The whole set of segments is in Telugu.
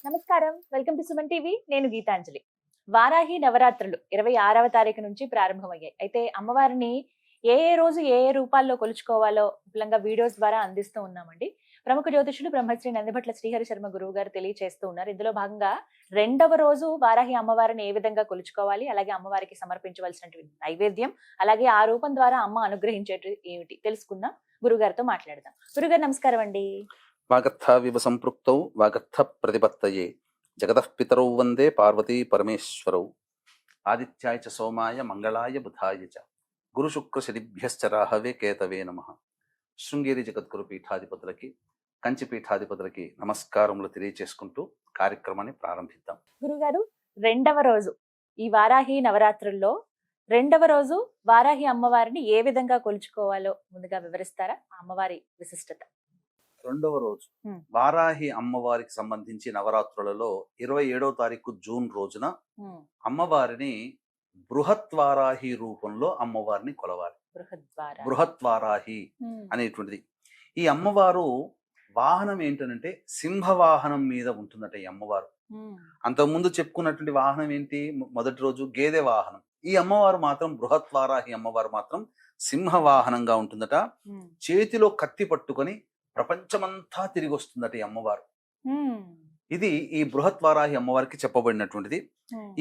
నమస్కారం. Welcome to Suman TV. నేను గీతాంజలి. వారాహి నవరాత్రులు 26వ తారీఖు నుంచి ప్రారంభమయ్యాయి. అయితే అమ్మవారిని ఏ రోజు ఏ రూపాల్లో కొలుచుకోవాలో విపులంగా వీడియోస్ ద్వారా అందిస్తూ ఉన్నామండి. ప్రముఖ జ్యోతిషులు బ్రహ్మశ్రీ నందిభట్ల శ్రీహరి శర్మ గురువు గారు తెలియజేస్తూ ఉన్నారు. ఇందులో భాగంగా 2వ రోజు వారాహి అమ్మవారిని ఏ విధంగా కొలుచుకోవాలి, అలాగే అమ్మవారికి సమర్పించవలసినటువంటి నైవేద్యం, అలాగే ఆ రూపం ద్వారా అమ్మ అనుగ్రహించేటి ఏమిటి తెలుసుకుందాం. గురుగారితో మాట్లాడదాం. గురుగారు నమస్కారం అండి. వాగర్థావివ సంపృక్తౌ వాగర్థ ప్రతిపత్తయే జగతః పితరౌ వందే పార్వతీ పరమేశ్వరౌ ఆదిత్యాయ చ సోమాయ మంగళాయ బుధాయ చ గురు శుక్ర శనిభ్యశ్చ రాహవే కేతవే నమః. శృంగేరి జగద్గురు పీఠాధిపతులకి, కంచి పీఠాధిపతులకి నమస్కారములు తెలియచేసుకుంటూ కార్యక్రమాన్ని ప్రారంభిద్దాం. గురుగారు, 2వ రోజు ఈ వారాహి నవరాత్రుల్లో 2వ రోజు వారాహి అమ్మవారిని ఏ విధంగా కొలుచుకోవాలో ముందుగా వివరిస్తారా? అమ్మవారి విశిష్టత. 2వ రోజు వారాహి అమ్మవారికి సంబంధించి నవరాత్రులలో 27వ తారీఖు జూన్ రోజున అమ్మవారిని బృహత్వారాహి రూపంలో అమ్మవారిని కొలవాలి. బృహత్వారాహి అనేటువంటిది. ఈ అమ్మవారు వాహనం ఏంటనంటే సింహవాహనం మీద ఉంటుందట ఈ అమ్మవారు. అంతకుముందు చెప్పుకున్నటువంటి వాహనం ఏంటి? మొదటి రోజు గేదె వాహనం. ఈ అమ్మవారు మాత్రం బృహత్వారాహి అమ్మవారు మాత్రం సింహవాహనంగా ఉంటుందట. చేతిలో కత్తి పట్టుకొని ప్రపంచమంతా తిరిగి వస్తుందట ఈ అమ్మవారు. ఇది ఈ బృహత్వారాహి అమ్మవారికి చెప్పబడినటువంటిది.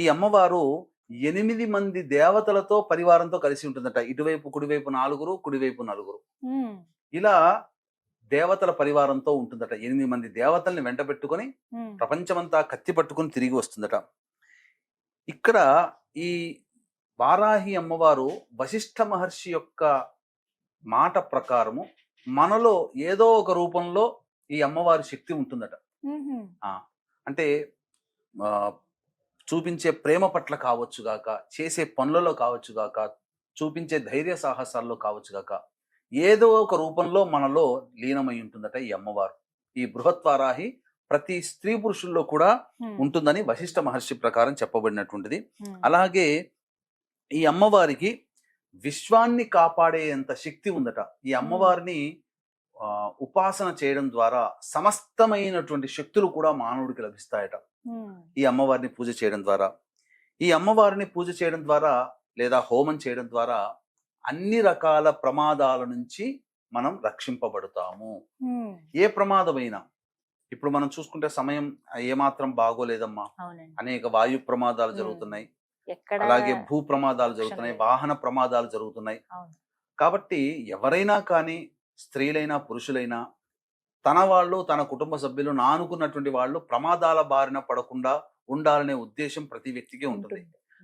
ఈ అమ్మవారు 8 మంది దేవతలతో పరివారంతో కలిసి ఉంటుందట. ఇటువైపు కుడివైపు 4, కుడివైపు 4. ఇలా దేవతల పరివారంతో ఉంటుందట. 8 మంది దేవతల్ని వెంట పెట్టుకొని ప్రపంచమంతా కత్తి పట్టుకొని తిరిగి వస్తుందట. ఇక్కడ ఈ వారాహి అమ్మవారు వశిష్ఠ మహర్షి యొక్క మాట ప్రకారము మనలో ఏదో ఒక రూపంలో ఈ అమ్మవారి శక్తి ఉంటుందట. అంటే చూపించే ప్రేమ పట్ల కావచ్చు గాక, చేసే పనులలో కావచ్చు గాక, చూపించే ధైర్య సాహసాల్లో కావచ్చు గాక, ఏదో ఒక రూపంలో మనలో లీనమై ఉంటుందట ఈ అమ్మవారు. ఈ బృహత్వారాహి ప్రతి స్త్రీ పురుషుల్లో కూడా ఉంటుందని వశిష్ఠ మహర్షి ప్రకారం చెప్పబడినటువంటిది. అలాగే ఈ అమ్మవారికి విశ్వాన్ని కాపాడేంత శక్తి ఉందట. ఈ అమ్మవారిని ఉపాసన చేయడం ద్వారా సమస్తమైనటువంటి శక్తులు కూడా మానవుడికి లభిస్తాయట. ఈ అమ్మవారిని పూజ చేయడం ద్వారా, ఈ అమ్మవారిని పూజ చేయడం ద్వారా లేదా హోమం చేయడం ద్వారా అన్ని రకాల ప్రమాదాల నుంచి మనం రక్షింపబడతాము. ఏ ప్రమాదమైనా, ఇప్పుడు మనం చూసుకుంటే సమయం ఏమాత్రం బాగోలేదమ్మా. అనేక వాయు ప్రమాదాలు జరుగుతున్నాయి, అలాగే భూ ప్రమాదాలు జరుగుతున్నాయి, వాహన ప్రమాదాలు జరుగుతున్నాయి. కాబట్టి ఎవరైనా కానీ, స్త్రీలైనా పురుషులైనా, తన వాళ్ళు తన కుటుంబ సభ్యులు నానుకున్నటువంటి వాళ్ళు ప్రమాదాల బారిన పడకుండా ఉండాలనే ఉద్దేశం ప్రతి వ్యక్తికి ఉంటుంది.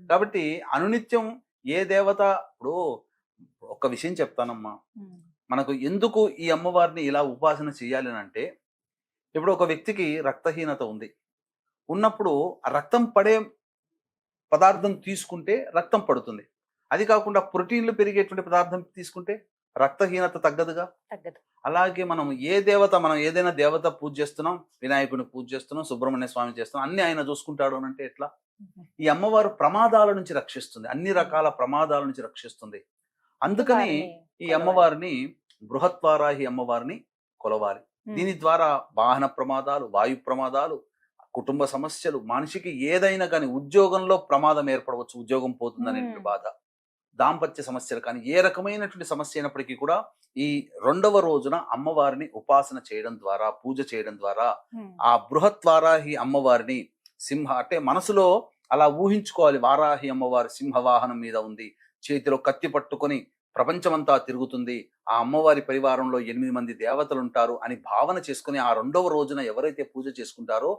కాబట్టి అనునిత్యం ఏ దేవత, ఇప్పుడు ఒక విషయం చెప్తానమ్మా, మనకు ఎందుకు ఈ అమ్మవారిని ఇలా ఉపాసన చేయాలి అంటే, ఇప్పుడు ఒక వ్యక్తికి రక్తహీనత ఉన్నప్పుడు ఆ రక్తం పడే పదార్థం తీసుకుంటే రక్తం పడుతుంది. అది కాకుండా ప్రోటీన్లు పెరిగేటువంటి పదార్థం తీసుకుంటే రక్తహీనత తగ్గదుగా. అలాగే మనం ఏదైనా దేవత పూజ చేస్తున్నాం, వినాయకుడిని పూజ చేస్తున్నాం, సుబ్రహ్మణ్య స్వామి చేస్తున్నాం, అన్ని ఆయన చూసుకుంటాడు అని అంటే ఎట్లా? ఈ అమ్మవారు ప్రమాదాల నుంచి రక్షిస్తుంది, అన్ని రకాల ప్రమాదాల నుంచి రక్షిస్తుంది. అందుకని ఈ అమ్మవారిని బృహత్వారాహి అమ్మవారిని కొలవాలి. దీని ద్వారా వాహన ప్రమాదాలు, వాయు ప్రమాదాలు, కుటుంబ సమస్యలు, మనిషికి ఏదైనా కానీ, ఉద్యోగంలో ప్రమాదం ఏర్పడవచ్చు, ఉద్యోగం పోతుందనే బాధ, దాంపత్య సమస్యలు కానీ, ఏ రకమైనటువంటి సమస్య అయినప్పటికీ కూడా ఈ 2వ రోజున అమ్మవారిని ఉపాసన చేయడం ద్వారా, పూజ చేయడం ద్వారా ఆ బృహత్వారాహి అమ్మవారిని అంటే మనసులో అలా ఊహించుకోవాలి. వారాహి అమ్మవారి సింహవాహనం మీద ఉంది, చేతిలో కత్తి పట్టుకొని ప్రపంచమంతా తిరుగుతుంది, ఆ అమ్మవారి పరివారంలో 8 మంది దేవతలు ఉంటారు అని భావన చేసుకుని ఆ 2వ రోజున ఎవరైతే పూజ చేసుకుంటారో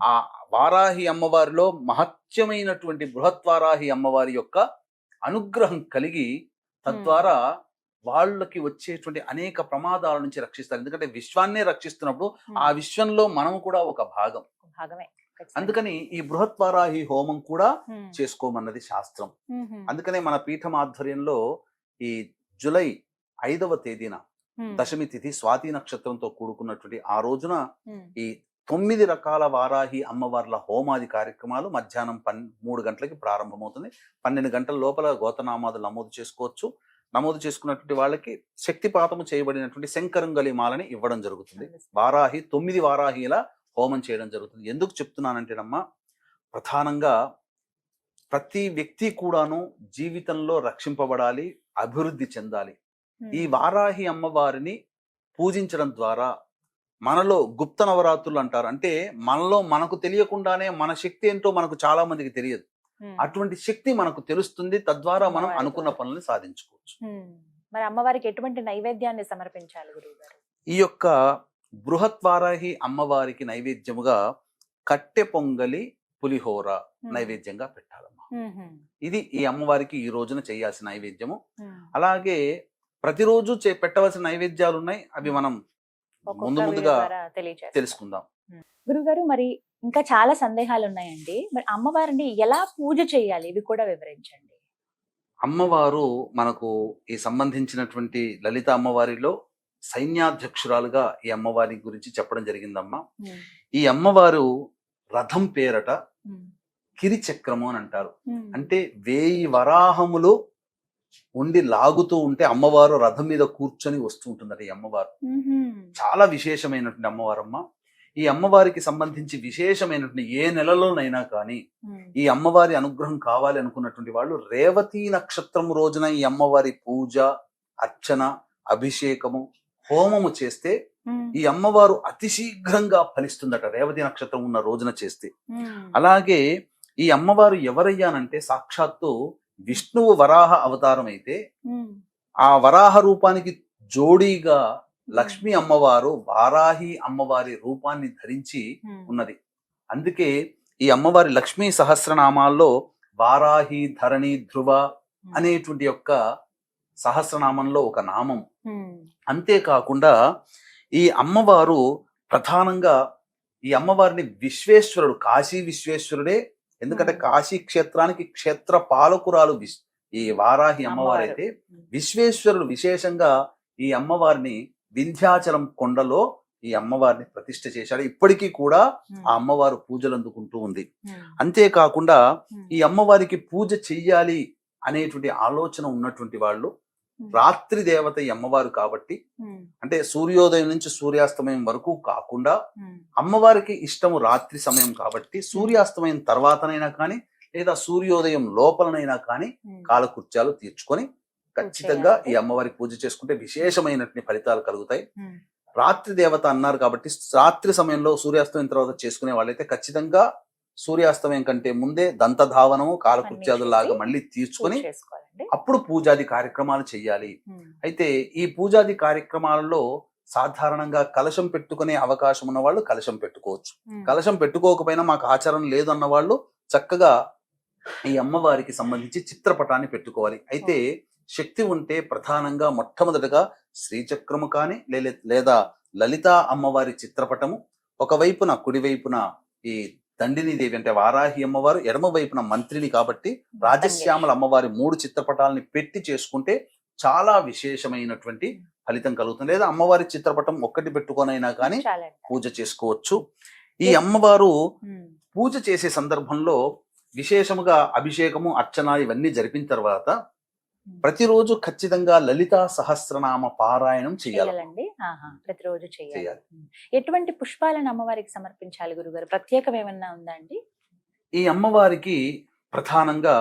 ఆ వారాహి అమ్మవారిలో మహత్యమైనటువంటి బృహత్వారాహి అమ్మవారి యొక్క అనుగ్రహం కలిగి తద్వారా వాళ్ళకి వచ్చేటువంటి అనేక ప్రమాదాల నుంచి రక్షిస్తారు. ఎందుకంటే విశ్వాన్నే రక్షిస్తున్నప్పుడు ఆ విశ్వంలో మనం కూడా ఒక భాగమే. అందుకని ఈ బృహత్వారాహి హోమం కూడా చేసుకోమన్నది శాస్త్రం. అందుకనే మన పీఠం ఆధ్వర్యంలో ఈ జూలై 5వ తేదీన దశమి తిథి స్వాతి నక్షత్రంతో కూడుకున్నటువంటి ఆ రోజున ఈ 9 రకాల వారాహి అమ్మవార్ల హోమాది కార్యక్రమాలు మధ్యాహ్నం 3 గంటలకి ప్రారంభమవుతుంది. 12 గంటల లోపల గోతనామాదులు నమోదు చేసుకోవచ్చు. నమోదు చేసుకున్నటువంటి వాళ్ళకి శక్తిపాతము చేయబడినటువంటి శంకరంగలి మాలని ఇవ్వడం జరుగుతుంది. 9 వారాహిల హోమం చేయడం జరుగుతుంది. ఎందుకు చెప్తున్నానంటేనమ్మా, ప్రధానంగా ప్రతి వ్యక్తి కూడాను జీవితంలో రక్షింపబడాలి, అభివృద్ధి చెందాలి. ఈ వారాహి అమ్మవారిని పూజించడం ద్వారా మనలో గుప్త నవరాత్రులు అంటారు. అంటే మనలో మనకు తెలియకుండానే మన శక్తి ఏంటో మనకు చాలా మందికి తెలియదు. అటువంటి శక్తి మనకు తెలుస్తుంది. తద్వారా మనం అనుకున్న పనులను సాధించుకోవచ్చు. మరి అమ్మవారికి ఎటువంటి నైవేద్యాన్ని సమర్పించాలి గురువుగారు? ఈ యొక్క బృహత్ వారాహి అమ్మవారికి నైవేద్యముగా కట్టె పొంగలి, పులిహోర నైవేద్యంగా పెట్టాలమ్మా. ఇది ఈ అమ్మవారికి ఈ రోజున చేయాల్సిన నైవేద్యము. అలాగే ప్రతిరోజు పెట్టవలసిన నైవేద్యాలు ఉన్నాయి. అవి మనం ముందుగా తెలుసుకుందాం. గురుగారు, మరి ఇంకా చాలా సందేహాలు ఉన్నాయండి. మరి అమ్మవారిని ఎలా పూజ చేయాలి ఇవి కూడా వివరించండి. అమ్మవారు మనకు ఈ సంబంధించినటువంటి లలిత అమ్మవారిలో సైన్యాధ్యక్షురాలుగా ఈ అమ్మవారి గురించి చెప్పడం జరిగిందమ్మా. ఈ అమ్మవారు రథం పేరట కిరిచక్రము అని అంటారు. అంటే 1000 వరాహములు ఉండి లాగుతూ ఉంటే అమ్మవారు రథం మీద కూర్చొని వస్తూ ఉంటుందట. ఈ అమ్మవారు చాలా విశేషమైనటువంటి అమ్మవారమ్మ. ఈ అమ్మవారికి సంబంధించి విశేషమైనటువంటి ఏ నెలలోనైనా కానీ ఈ అమ్మవారి అనుగ్రహం కావాలి అనుకున్నటువంటి వాళ్ళు రేవతి నక్షత్రం రోజున ఈ అమ్మవారి పూజ, అర్చన, అభిషేకము, హోమము చేస్తే ఈ అమ్మవారు అతి శీఘ్రంగా ఫలిస్తుందట. రేవతి నక్షత్రం ఉన్న రోజున చేస్తే. అలాగే ఈ అమ్మవారు ఎవరయ్యానంటే సాక్షాత్తు విష్ణువు వరాహ అవతారం అయితే ఆ వరాహ రూపానికి జోడీగా లక్ష్మీ అమ్మవారు వారాహి అమ్మవారి రూపాన్ని ధరించి ఉన్నది. అందుకే ఈ అమ్మవారి లక్ష్మీ సహస్రనామాల్లో వారాహి, ధరణి, ధ్రువ అనేటువంటి యొక్క సహస్రనామంలో ఒక నామం. అంతేకాకుండా ఈ అమ్మవారు ప్రధానంగా ఈ అమ్మవారిని విశ్వేశ్వరుడు, కాశీ విశ్వేశ్వరుడే. ఎందుకంటే కాశీ క్షేత్రానికి క్షేత్ర పాలకురాలు ఈ వారాహి అమ్మవారు అయితే, విశ్వేశ్వరుడు విశేషంగా ఈ అమ్మవారిని వింధ్యాచలం కొండలో ఈ అమ్మవారిని ప్రతిష్ఠ చేశాడు. ఇప్పటికీ కూడా ఆ అమ్మవారు పూజలు అందుకుంటూ ఉంది. అంతేకాకుండా ఈ అమ్మవారికి పూజ చెయ్యాలి అనేటువంటి ఆలోచన ఉన్నటువంటి వాళ్ళు రాత్రి దేవత ఈ అమ్మవారు కాబట్టి, అంటే సూర్యోదయం నుంచి సూర్యాస్తమయం వరకు కాకుండా అమ్మవారికి ఇష్టము రాత్రి సమయం కాబట్టి సూర్యాస్తమయం తర్వాతనైనా కానీ లేదా సూర్యోదయం లోపలనైనా కానీ కాలకృత్యాలు తీర్చుకొని ఖచ్చితంగా ఈ అమ్మవారికి పూజ చేసుకుంటే విశేషమైనటువంటి ఫలితాలు కలుగుతాయి. రాత్రి దేవత అన్నారు కాబట్టి రాత్రి సమయంలో సూర్యాస్తమయం తర్వాత చేసుకునే వాళ్ళైతే ఖచ్చితంగా సూర్యాస్తమయం కంటే ముందే దంతధావనము, కాలకృత్యాదులాగా మళ్ళీ తీర్చుకొని అప్పుడు పూజాది కార్యక్రమాలు చెయ్యాలి. అయితే ఈ పూజాది కార్యక్రమాలలో సాధారణంగా కలశం పెట్టుకునే అవకాశం ఉన్న వాళ్ళు కలశం పెట్టుకోవచ్చు. కలశం పెట్టుకోకపోయినా మాకు ఆచారం లేదు అన్న వాళ్ళు చక్కగా ఈ అమ్మవారికి సంబంధించి చిత్రపటాన్ని పెట్టుకోవాలి. అయితే శక్తి ఉంటే ప్రధానంగా మొట్టమొదటిగా శ్రీచక్రము కానీ లేదా లలితా అమ్మవారి చిత్రపటము, ఒకవైపున కుడివైపున ఈ దండిని దేవి అంటే వారాహి అమ్మవారు, ఎడమ వైపున మంత్రిని కాబట్టి రాజశ్యామల అమ్మవారి 3 చిత్రపటాలని పెట్టి చేసుకుంటే చాలా విశేషమైనటువంటి ఫలితం కలుగుతుంది. లేదా అమ్మవారి చిత్రపటం ఒక్కటి పెట్టుకొనైనా కానీ పూజ చేసుకోవచ్చు. ఈ అమ్మవారు పూజ చేసే సందర్భంలో విశేషముగా అభిషేకము, అర్చన ఇవన్నీ జరిపిన తర్వాత ప్రతిరోజు ఖచ్చితంగా లలితా సహస్రనామ పారాయణం చేయాలండి. ప్రతిరోజు చేయాలి. ఎటువంటి పుష్పాలను అమ్మవారికి సమర్పించాలి గురుగారు? ప్రత్యేకం ఏమన్నా ఉందా అండి? ఈ అమ్మవారికి ప్రధానంగా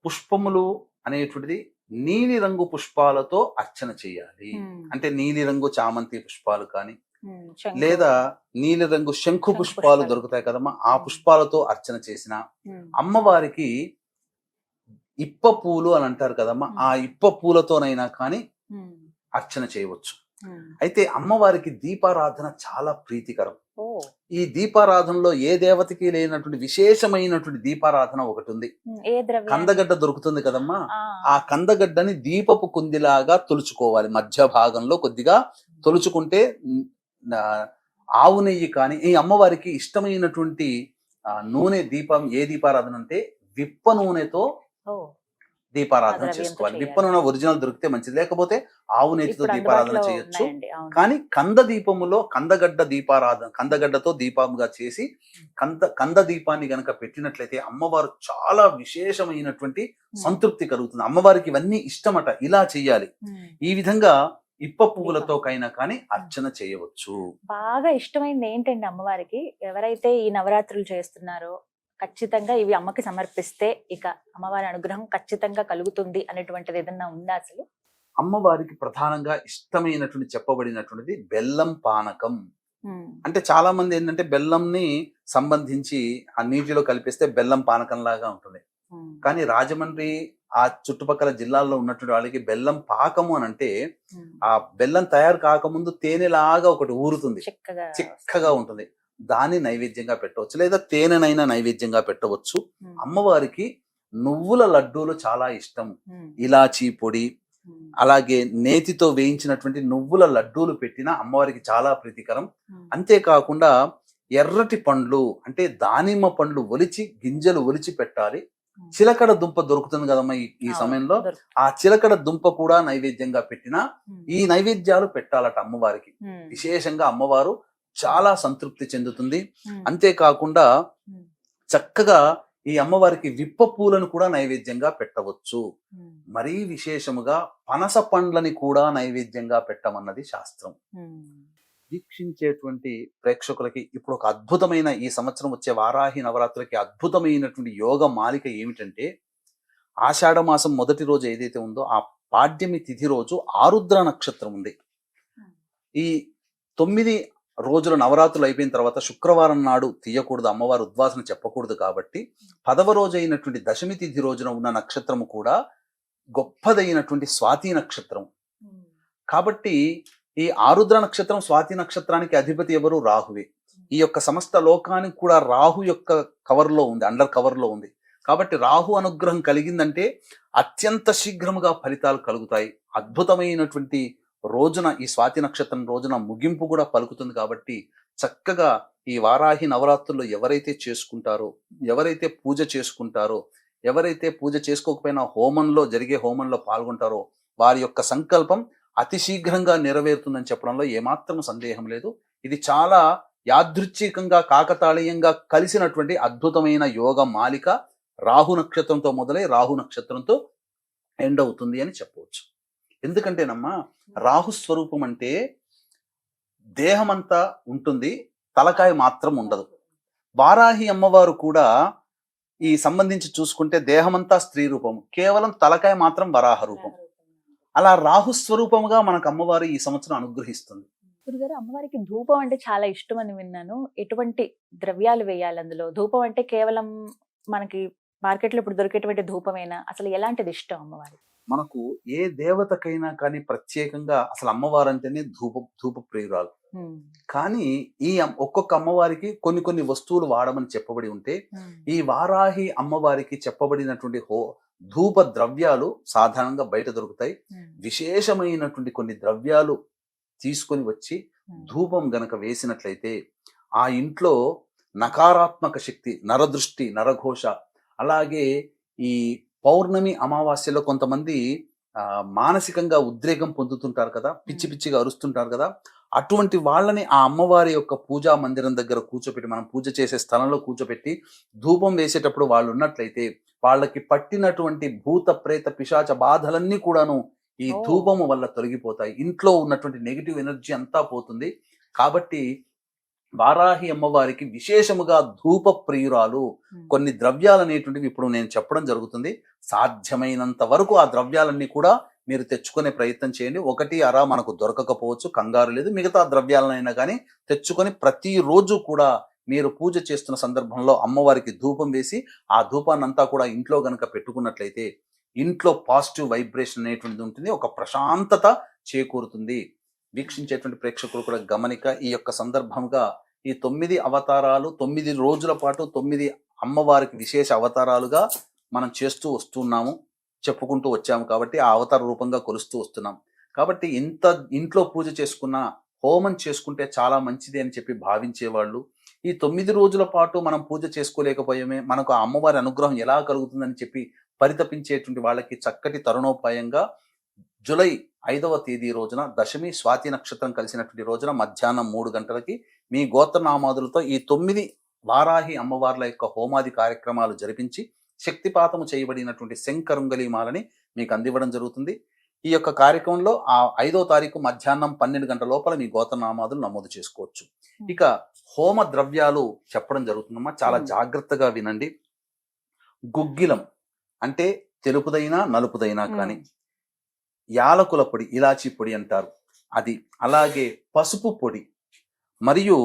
పుష్పములు అనేటువంటిది నీలిరంగు పుష్పాలతో అర్చన చేయాలి. అంటే నీలిరంగు చామంతి పుష్పాలు కానీ లేదా నీలిరంగు శంఖు పుష్పాలు దొరుకుతాయి కదమ్మా, ఆ పుష్పాలతో అర్చన చేసిన అమ్మవారికి ఇప్ప పూలు అని అంటారు కదమ్మా, ఆ ఇప్ప పూలతోనైనా కానీ అర్చన చేయవచ్చు. అయితే అమ్మవారికి దీపారాధన చాలా ప్రీతికరం. ఈ దీపారాధనలో ఏ దేవతకి లేనటువంటి విశేషమైనటువంటి దీపారాధన ఒకటి ఉంది. కందగడ్డ దొరుకుతుంది కదమ్మా, ఆ కందగడ్డని దీపపు కుందిలాగా తొలుచుకోవాలి. మధ్య భాగంలో కొద్దిగా తొలుచుకుంటే ఆవు నెయ్యి కానీ, ఈ అమ్మవారికి ఇష్టమైనటువంటి నూనె దీపం ఏ దీపారాధన అంటే విప్ప నూనెతో దీపారాధన చేసుకోవాలి. విప్ప నూనె ఒరిజినల్ దొరికితే మంచిది, లేకపోతే ఆవు నెయ్యితో దీపారాధన చేయొచ్చు. కానీ కంద దీపములో కందగడ్డ దీపారాధన, కందగడ్డతో దీపంగా చేసి కంద దీపాన్ని గనక పెట్టినట్లయితే అమ్మవారు చాలా విశేషమైనటువంటి సంతృప్తి కలుగుతుంది. అమ్మవారికి ఇవన్నీ ఇష్టమట, ఇలా చెయ్యాలి. ఈ విధంగా ఇప్ప పువ్వులతోకైనా కానీ అర్చన చేయవచ్చు. బాగా ఇష్టమైంది ఏంటండి అమ్మవారికి? ఎవరైతే ఈ నవరాత్రులు చేస్తున్నారో ఖచ్చితంగా ఇవి అమ్మకి సమర్పిస్తే ఇక అమ్మవారి అనుగ్రహం ఖచ్చితంగా కలుగుతుంది అనేటువంటిది ఏదన్నా ఉందా అసలు? అమ్మవారికి ప్రధానంగా ఇష్టమైనటువంటి చెప్పబడినటువంటిది బెల్లం పానకం. ఉమ్, అంటే చాలా మంది ఏంటంటే బెల్లంని సంబంధించి ఆ నీటిలో కలిపేస్తే బెల్లం పానకం లాగా ఉంటుంది. ఉమ్, కానీ రాజమండ్రి ఆ చుట్టుపక్కల జిల్లాల్లో ఉన్నటువంటి వాళ్ళకి బెల్లం పాకము అని అంటే ఉమ్. ఆ బెల్లం తయారు కాకముందు తేనెలాగా ఒకటి ఊరుతుంది, చిక్కగా చిక్కగా ఉంటుంది. దాన్ని నైవేద్యంగా పెట్టవచ్చు, లేదా తేనెనైనా నైవేద్యంగా పెట్టవచ్చు. ఉమ్, అమ్మవారికి నువ్వుల లడ్డూలు చాలా ఇష్టం. ఉమ్, ఇలాచీ పొడి, ఉమ్, అలాగే నేతితో వేయించినటువంటి నువ్వుల లడ్డూలు పెట్టిన అమ్మవారికి చాలా ప్రీతికరం. ఉమ్, అంతేకాకుండా ఎర్రటి పండ్లు అంటే దానిమ్మ పండ్లు ఒలిచి గింజలు ఒలిచి పెట్టాలి. ఉమ్. చిలకడ దుంప దొరుకుతుంది కదమ్మా ఈ అవును, సమయంలో. దొరుకుతుంది. ఆ చిలకడ దుంప కూడా నైవేద్యంగా పెట్టినా ఉమ్, ఈ నైవేద్యాలు పెట్టాలట అమ్మవారికి. ఉమ్, విశేషంగా అమ్మవారు చాలా సంతృప్తి చెందుతుంది. ఉమ్, అంతేకాకుండా ఉమ్, చక్కగా ఈ అమ్మవారికి విప్ప పూలను కూడా నైవేద్యంగా పెట్టవచ్చు. ఉమ్, మరీ విశేషముగా పనస పండ్లని కూడా నైవేద్యంగా పెట్టమన్నది శాస్త్రం. ఉమ్. వీక్షించేటువంటి ప్రేక్షకులకి ఇప్పుడు ఒక అద్భుతమైన ఈ సంవత్సరం వచ్చే వారాహి నవరాత్రులకి అద్భుతమైనటువంటి యోగ మాలిక ఏమిటంటే, ఆషాఢ మాసం మొదటి రోజు ఏదైతే ఉందో ఆ పాడ్యమి తిథి రోజు ఆరుద్ర నక్షత్రం ఉంది. ఈ 9 రోజుల నవరాత్రులు అయిపోయిన తర్వాత శుక్రవారం నాడు తీయకూడదు, అమ్మవారు ఉద్వాసన చెప్పకూడదు. కాబట్టి 10వ రోజు అయినటువంటి దశమి తిథి రోజున ఉన్న నక్షత్రము కూడా గొప్పదైనటువంటి స్వాతి నక్షత్రం. కాబట్టి ఈ ఆరుద్ర నక్షత్రం స్వాతి నక్షత్రానికి అధిపతి ఎవరు? రాహువే. ఈ యొక్క సమస్త లోకానికి కూడా రాహు యొక్క కవర్లో ఉంది, అండర్ కవర్లో ఉంది. కాబట్టి రాహు అనుగ్రహం కలిగిందంటే అత్యంత శీఘ్రముగా ఫలితాలు కలుగుతాయి. అద్భుతమైనటువంటి రోజున ఈ స్వాతి నక్షత్రం రోజున ముగింపు కూడా పలుకుతుంది. కాబట్టి చక్కగా ఈ వారాహి నవరాత్రుల్లో ఎవరైతే చేసుకుంటారో, ఎవరైతే పూజ చేసుకుంటారో, ఎవరైతే పూజ చేసుకోకపోయినా హోమంలో జరిగే హోమంలో పాల్గొంటారో వారి యొక్క సంకల్పం అతి శీఘ్రంగా నెరవేరుతుందని చెప్పడంలో ఏమాత్రం సందేహం లేదు. ఇది చాలా యాదృచ్ఛికంగా కాకతాళీయంగా కలిసినటువంటి అద్భుతమైన యోగ మాలిక. రాహు నక్షత్రంతో మొదలై రాహు నక్షత్రంతో ఎండ్ అవుతుంది అని చెప్పవచ్చు. ఎందుకంటేనమ్మా, రాహు స్వరూపం అంటే దేహమంతా ఉంటుంది, తలకాయ మాత్రం ఉండదు. వారాహి అమ్మవారు కూడా ఈ సంబంధించి చూసుకుంటే దేహమంతా స్త్రీ రూపం, కేవలం తలకాయ మాత్రం వరాహ రూపం. అలా రాహు స్వరూపముగా మనకు అమ్మవారు ఈ సంవత్సరం అనుగ్రహిస్తుంది. గురుగారు, అమ్మవారికి ధూపం అంటే చాలా ఇష్టం అని విన్నాను. ఎటువంటి ద్రవ్యాలు వేయాలి అందులో? ధూపం అంటే కేవలం మనకి మార్కెట్లో ఇప్పుడు దొరికేటువంటి ధూపమేనా? అసలు ఎలాంటిది ఇష్టం అమ్మవారికి? మనకు ఏ దేవతకైనా కానీ ప్రత్యేకంగా అసలు అమ్మవారు అంటేనే ధూప ప్రియురాలు. కానీ ఈ ఒక్కొక్క అమ్మవారికి కొన్ని కొన్ని వస్తువులు వాడమని చెప్పబడి ఉంటే, ఈ వారాహి అమ్మవారికి చెప్పబడినటువంటి ధూప ద్రవ్యాలు సాధారణంగా బయట దొరుకుతాయి. విశేషమైనటువంటి కొన్ని ద్రవ్యాలు తీసుకొని వచ్చి ధూపం గనక వేసినట్లయితే ఆ ఇంట్లో నకారాత్మక శక్తి, నరదృష్టి, నరఘోష, అలాగే ఈ పౌర్ణమి అమావాస్యలో కొంతమంది మానసికంగా ఉద్రేకం పొందుతుంటారు కదా, పిచ్చి పిచ్చిగా అరుస్తుంటారు కదా, అటువంటి వాళ్ళని ఆ అమ్మవారి యొక్క పూజా మందిరం దగ్గర కూర్చోపెట్టి, మనం పూజ చేసే స్థలంలో కూర్చోపెట్టి ధూపం వేసేటప్పుడు వాళ్ళు ఉన్నట్లయితే వాళ్ళకి పట్టినటువంటి భూత ప్రేత పిశాచ బాధలన్నీ కూడాను ఈ ధూపము వల్ల తొలగిపోతాయి. ఇంట్లో ఉన్నటువంటి నెగిటివ్ ఎనర్జీ అంతా పోతుంది. కాబట్టి వారాహి అమ్మవారికి విశేషముగా ధూప ప్రియురాలు. కొన్ని ద్రవ్యాలు అనేటువంటివి ఇప్పుడు నేను చెప్పడం జరుగుతుంది. సాధ్యమైనంత వరకు ఆ ద్రవ్యాలన్నీ కూడా మీరు తెచ్చుకునే ప్రయత్నం చేయండి. ఒకటి అరా మనకు దొరకకపోవచ్చు, కంగారు లేదు. మిగతా ద్రవ్యాలనైనా కానీ తెచ్చుకొని ప్రతిరోజు కూడా మీరు పూజ చేస్తున్న సందర్భంలో అమ్మవారికి ధూపం వేసి ఆ ధూపాన్ని అంతా కూడా ఇంట్లో గనక పెట్టుకున్నట్లయితే ఇంట్లో పాజిటివ్ వైబ్రేషన్ అనేటువంటిది ఉంటుంది, ఒక ప్రశాంతత చేకూరుతుంది. వీక్షించేటువంటి ప్రేక్షకులు కూడా గమనిక, ఈ యొక్క సందర్భంగా ఈ 9 అవతారాలు 9 రోజుల పాటు 9 అమ్మవారికి విశేష అవతారాలుగా మనం చేస్తూ వస్తున్నాము, చెప్పుకుంటూ వచ్చాము. కాబట్టి ఆ అవతార రూపంగా కొలుస్తూ వస్తున్నాం. కాబట్టి ఇంట్లో పూజ చేసుకున్న, హోమం చేసుకుంటే చాలా మంచిది అని చెప్పి భావించేవాళ్ళు, ఈ 9 రోజుల పాటు మనం పూజ చేసుకోలేకపోయామే, మనకు ఆ అమ్మవారి అనుగ్రహం ఎలా కలుగుతుందని చెప్పి పరితపించేటువంటి వాళ్ళకి చక్కటి తరుణోపాయంగా జూలై 5వ తేదీ రోజున దశమి స్వాతి నక్షత్రం కలిసినటువంటి రోజున మధ్యాహ్నం 3 గంటలకి మీ గోత్రనామాదులతో ఈ 9 వారాహి అమ్మవార్ల యొక్క హోమాది కార్యక్రమాలు జరిపించి శక్తిపాతము చేయబడినటువంటి శంకరుంగలి మాలని మీకు అందివ్వడం జరుగుతుంది. ఈ యొక్క కార్యక్రమంలో ఆ 5వ తారీఖు మధ్యాహ్నం 12 గంటల లోపల మీ గోత్రనామాదులు నమోదు చేసుకోవచ్చు. ఇక హోమ ద్రవ్యాలు చెప్పడం జరుగుతుందమ్మా, చాలా జాగ్రత్తగా వినండి. గుగ్గిలం అంటే తెలుపుదైనా నలుపుదైనా కానీ, యాలకుల పొడి, ఇలాచి పొడి అంటారు అది, అలాగే పసుపు పొడి మరియు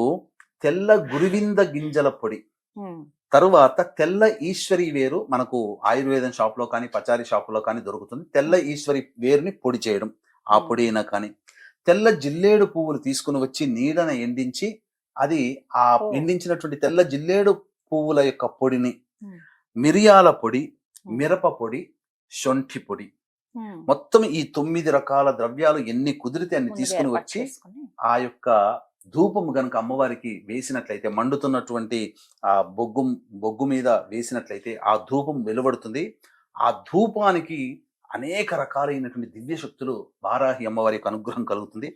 తెల్ల గురివింద గింజల పొడి, తరువాత తెల్ల ఈశ్వరి వేరు మనకు ఆయుర్వేదం షాప్లో కానీ పచారీ షాపులో కానీ దొరుకుతుంది. తెల్ల ఈశ్వరి వేరుని పొడి చేయడం, ఆ పొడి అయినా కానీ, తెల్ల జిల్లేడు పువ్వులు తీసుకుని వచ్చి నీడన ఎండించి అది ఆ ఎండించినటువంటి తెల్ల జిల్లేడు పువ్వుల యొక్క పొడిని, మిరియాల పొడి, మిరప పొడి, శొంఠి పొడి, మొత్తం ఈ 9 రకాల ద్రవ్యాలు ఎన్ని కుదిరితే అన్ని తీసుకుని వచ్చి ఆ యొక్క ధూపం గనుక అమ్మవారికి వేసినట్లయితే, మండుతున్నటువంటి ఆ బొగ్గు మీద వేసినట్లయితే ఆ ధూపం వెలువడుతుంది. ఆ ధూపానికి అనేక రకాలైనటువంటి దివ్య శక్తులు వారాహి అమ్మవారి యొక్క అనుగ్రహం కలుగుతుంది.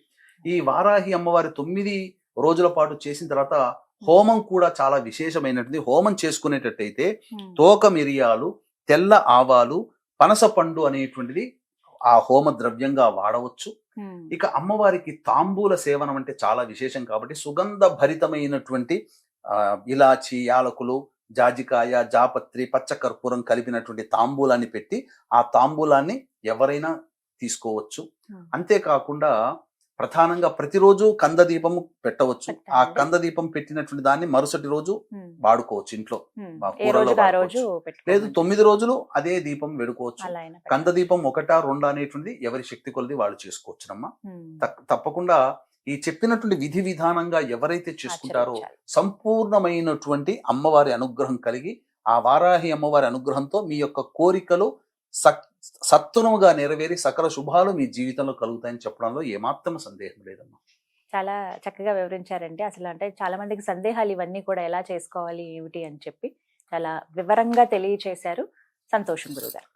ఈ వారాహి అమ్మవారి 9 రోజుల పాటు చేసిన తర్వాత హోమం కూడా చాలా విశేషమైనటువంటి. హోమం చేసుకునేటట్టయితే తోక మిరియాలు, తెల్ల ఆవాలు, పనస పండు అనేటువంటిది ఆ హోమ ద్రవ్యంగా వాడవచ్చు. ఇక అమ్మవారికి తాంబూల సేవనం అంటే చాలా విశేషం కాబట్టి సుగంధ భరితమైనటువంటి ఇలాచి, యాలకులు, జాజికాయ, జాపత్రి, పచ్చకర్పూరం కలిపినటువంటి తాంబూలాన్ని పెట్టి ఆ తాంబూలాన్ని ఎవరైనా తీసుకోవచ్చు. అంతేకాకుండా ప్రధానంగా ప్రతిరోజు కందదీపము పెట్టవచ్చు. ఆ కందదీపం పెట్టినటువంటి దాన్ని మరుసటి రోజు వాడుకోవచ్చు ఇంట్లో, లేదు 9 రోజులు అదే దీపం వెడుకోవచ్చు. కందదీపం 1, 2 అనేటువంటి ఎవరి శక్తి కొలది వాళ్ళు చేసుకోవచ్చునమ్మా. తప్పకుండా ఈ చెప్పినటువంటి విధి విధానంగా ఎవరైతే చేసుకుంటారో సంపూర్ణమైనటువంటి అమ్మవారి అనుగ్రహం కలిగి, ఆ వారాహి అమ్మవారి అనుగ్రహంతో మీ యొక్క కోరికలు సత్తునుగా నెరవేరి సకల శుభాలు మీ జీవితంలో కలుగుతాయని చెప్పడంలో ఏమాత్రం సందేహం లేదమ్మా. చాలా చక్కగా వివరించారండి. అసలు అంటే చాలా మందికి సందేహాలు ఇవన్నీ కూడా ఎలా చేసుకోవాలి ఏమిటి అని చెప్పి చాలా వివరంగా తెలియచేశారు. సంతోషం గురుగారు.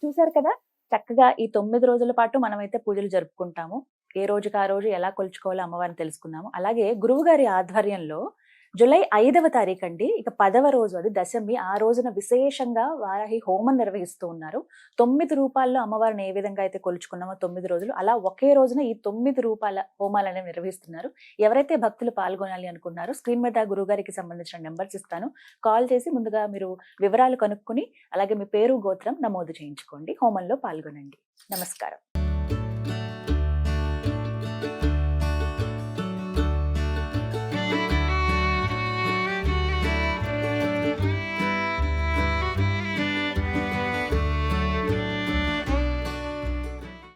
చూసారు కదా, చక్కగా ఈ 9 రోజుల పాటు మనమైతే పూజలు జరుపుకుంటాము. ఏ రోజుకి ఆ రోజు ఎలా కొలుచుకోవాలో అమ్మవారిని తెలుసుకున్నాము. అలాగే గురువు గారి ఆధ్వర్యంలో జూలై 5వ తారీఖు అండి, ఇక 10వ రోజు, అది దశమి, ఆ రోజున విశేషంగా వారాహి హోమం నిర్వహిస్తూ ఉన్నారు. 9 రూపాల్లో అమ్మవారిని ఏ విధంగా అయితే కొలుచుకున్నామో 9 రోజులు, అలా ఒకే రోజున ఈ 9 రూపాల హోమాలు అనేవి నిర్వహిస్తున్నారు. ఎవరైతే భక్తులు పాల్గొనాలి అనుకున్నారో స్క్రీన్ మీద గురుగారికి సంబంధించిన నెంబర్స్ ఇస్తాను. కాల్ చేసి ముందుగా మీరు వివరాలు కనుక్కుని అలాగే మీ పేరు, గోత్రం నమోదు చేయించుకోండి. హోమంలో పాల్గొనండి. నమస్కారం.